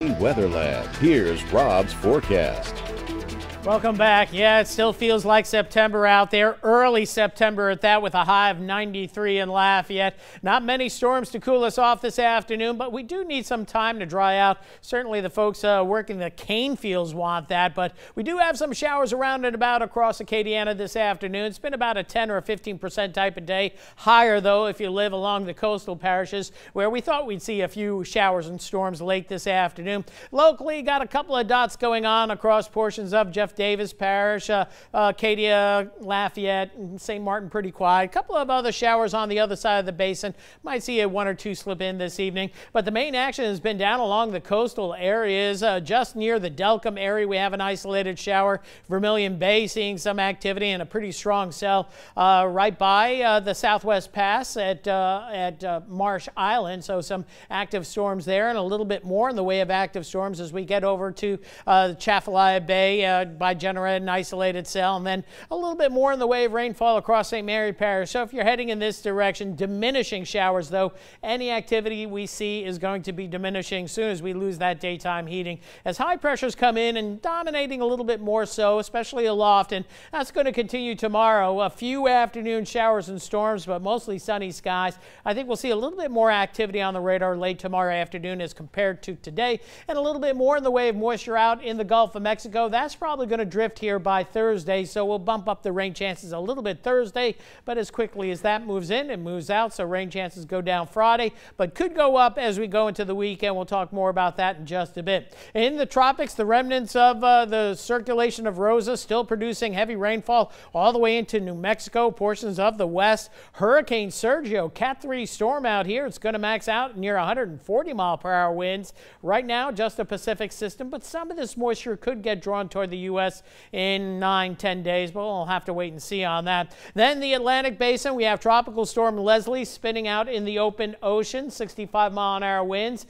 Weather Lab. Here's Rob's forecast. Welcome back. Yeah, it still feels like September out there. Early September at that, with a high of 93 in Lafayette. Not many storms to cool us off this afternoon, but we do need some time to dry out. Certainly the folks working the cane fields want that, but we do have some showers around and about across Acadiana this afternoon. It's been about a 10 or a 15% type of day. Higher, though, if you live along the coastal parishes, where we thought we'd see a few showers and storms late this afternoon. Locally, got a couple of dots going on across portions of Jeff Davis Parish, Acadia, Lafayette, and St. Martin pretty quiet. A couple of other showers on the other side of the basin. Might see a one or two slip in this evening, but the main action has been down along the coastal areas. Just near the Delcombe area, we have an isolated shower. Vermilion Bay seeing some activity and a pretty strong cell right by the Southwest Pass at Marsh Island. So some active storms there, and a little bit more in the way of active storms as we get over to Chaffalaya Bay by Generate, an isolated cell, and then a little bit more in the way of rainfall across St. Mary Parish. So if you're heading in this direction, diminishing showers, though any activity we see is going to be diminishing soon as we lose that daytime heating, as high pressures come in and dominating a little bit more so, especially aloft, and that's going to continue tomorrow. A few afternoon showers and storms, but mostly sunny skies. I think we'll see a little bit more activity on the radar late tomorrow afternoon as compared to today, and a little bit more in the way of moisture out in the Gulf of Mexico. That's probably going to drift here by Thursday, so we'll bump up the rain chances a little bit Thursday, but as quickly as that moves in, it moves out, so rain chances go down Friday, but could go up as we go into the weekend. We'll talk more about that in just a bit. In the tropics, the remnants of the circulation of Rosa still producing heavy rainfall all the way into New Mexico, portions of the west. Hurricane Sergio, Cat 3 storm out here. It's going to max out near 140-mile-per-hour winds. Right now, just a Pacific system, but some of this moisture could get drawn toward the U.S. in 9-10 days, but we'll have to wait and see on that. Then the Atlantic Basin, we have Tropical Storm Leslie spinning out in the open ocean. 65-mile-an-hour winds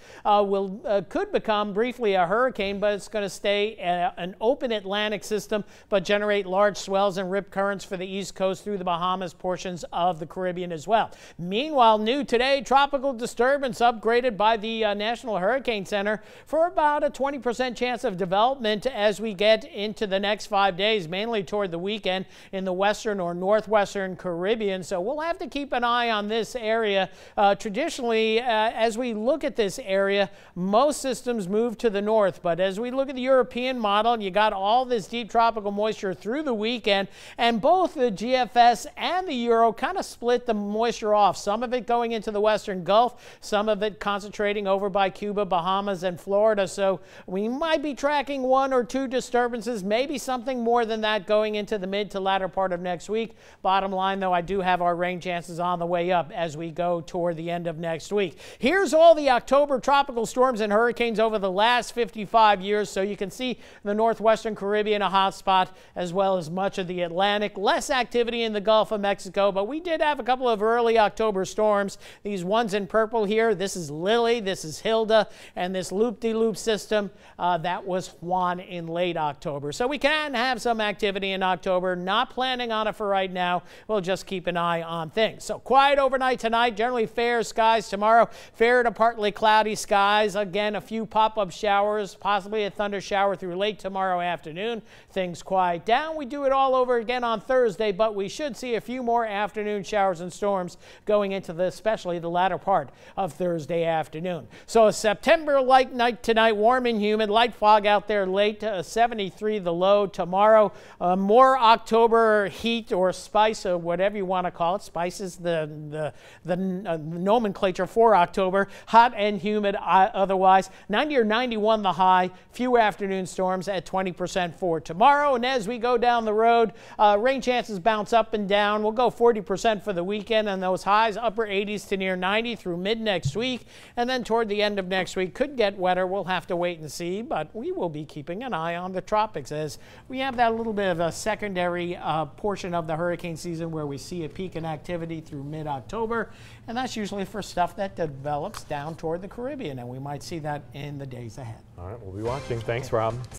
could become briefly a hurricane, but it's going to stay an open Atlantic system, but generate large swells and rip currents for the East Coast through the Bahamas, portions of the Caribbean as well. Meanwhile, new today, tropical disturbance upgraded by the National Hurricane Center for about a 20% chance of development as we get into the next 5 days, mainly toward the weekend in the western or northwestern Caribbean. So we'll have to keep an eye on this area. Traditionally, as we look at this area, most systems move to the north, but as we look at the European model, you got all this deep tropical moisture through the weekend, and both the GFS and the Euro kind of split the moisture off. Some of it going into the western Gulf, some of it concentrating over by Cuba, Bahamas, and Florida. So we might be tracking one or two disturbances, maybe something more than that going into the mid to latter part of next week. Bottom line, though, I do have our rain chances on the way up as we go toward the end of next week. Here's all the October tropical storms and hurricanes over the last 55 years, so you can see the northwestern Caribbean a hot spot, as well as much of the Atlantic. Less activity in the Gulf of Mexico, but we did have a couple of early October storms. These ones in purple here, this is Lily, this is Hilda, and this loop-de-loop system, that was Juan in late October. So we can have some activity in October. Not planning on it for right now. We'll just keep an eye on things. So quiet overnight tonight. Generally fair skies tomorrow. Fair to partly cloudy skies. Again, a few pop-up showers, possibly a thunder shower through late tomorrow afternoon. Things quiet down. We do it all over again on Thursday, but we should see a few more afternoon showers and storms going into especially the latter part of Thursday afternoon. So a September-like night tonight. Warm and humid. Light fog out there late. 73 the low tomorrow. More October heat or spice, or whatever you want to call it. Spice is the nomenclature for October. Hot and humid otherwise. 90 or 91 the high. Few afternoon storms at 20% for tomorrow. And as we go down the road, rain chances bounce up and down. We'll go 40% for the weekend, and those highs upper 80s to near 90 through mid next week. And then toward the end of next week could get wetter. We'll have to wait and see, but we will be keeping an eye on the tropics as we have that little bit of a secondary portion of the hurricane season where we see a peak in activity through mid-October, and that's usually for stuff that develops down toward the Caribbean, and we might see that in the days ahead. All right, we'll be watching. Thanks, Rob.